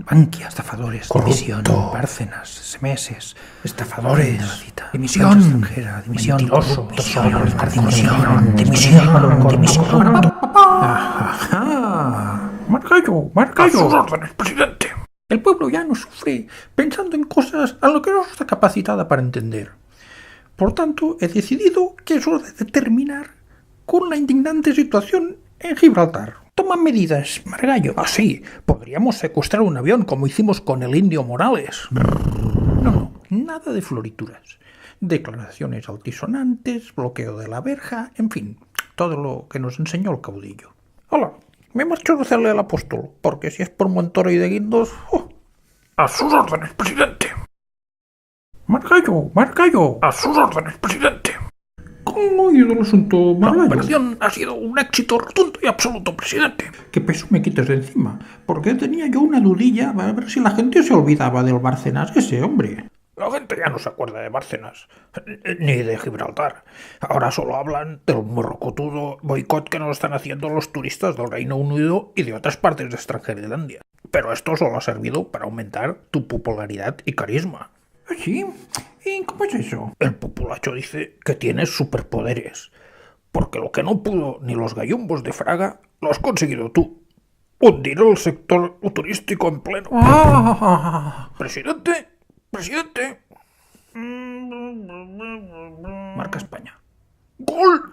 Bankia, estafadores, Corrupto. dimisión, Bárcenas, SMS, estafadores, dimisión extranjera, dimisión, Mentiroso, dimisión, dimisión. Marca A sus yo. órdenes, presidente. El pueblo ya no sufre pensando en cosas a lo que no está capacitada para entender. Por tanto, he decidido que es hora de terminar con la indignante situación en Gibraltar. Toma medidas, Margallo. Así, podríamos secuestrar un avión como hicimos con el indio Morales. No, nada de florituras. Declaraciones altisonantes, bloqueo de la verja, en fin, todo lo que nos enseñó el caudillo. Hola, me marcho a hacerle al apóstol, porque si es por Montoro y de Guindos... A sus órdenes, presidente. Margallo. A sus órdenes, presidente. ¿Cómo ha ido el asunto, La Margallo? operación ha sido un éxito rotundo y absoluto, presidente. ¿Qué peso me quites de encima? Porque tenía yo una dudilla a ver si la gente se olvidaba del Bárcenas ese, hombre. La gente ya no se acuerda de Bárcenas, ni de Gibraltar. Ahora solo hablan del morrocotudo boicot que nos están haciendo los turistas del Reino Unido y de otras partes de Extranjerolandia. Pero esto solo ha servido para aumentar tu popularidad y carisma. ¿Sí? ¿Y cómo es eso? El populacho dice que tienes superpoderes, porque lo que no pudo ni los gallumbos de Fraga lo has conseguido tú. Hundir el sector turístico en pleno. Presidente. Marca España. ¡Gol!